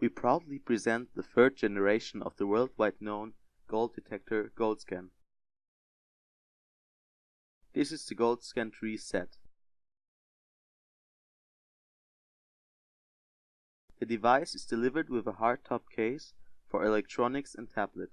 We proudly present the third generation of the worldwide known gold detector GoldScan. This is the GoldScan 3 set. The device is delivered with a hardtop case for electronics and tablet.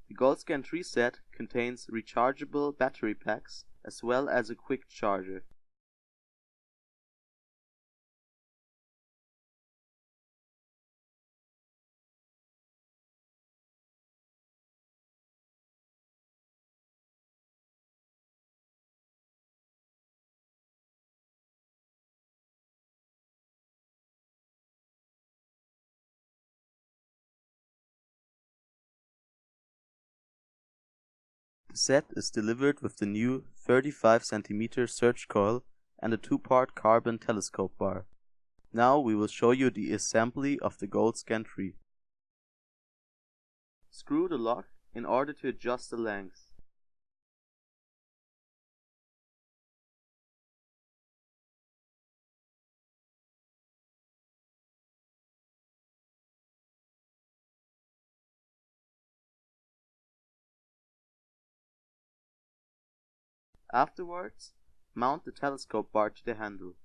The GoldScan 3 set contains rechargeable battery packs as well as a quick charger. The set is delivered with the new 35 cm search coil and a 2-part carbon telescope bar. Now we will show you the assembly of the GoldScan 3. Screw the lock in order to adjust the length. Afterwards, mount the telescope bar to the handle.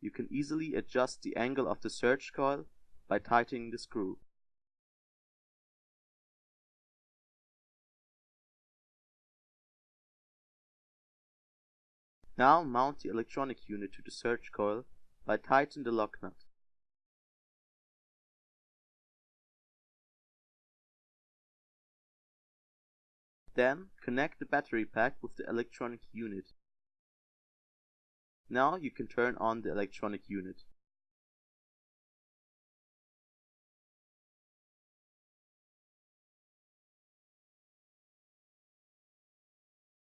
You can easily adjust the angle of the search coil by tightening the screw. Now mount the electronic unit to the search coil by tightening the lock nut. Then connect the battery pack with the electronic unit. Now you can turn on the electronic unit.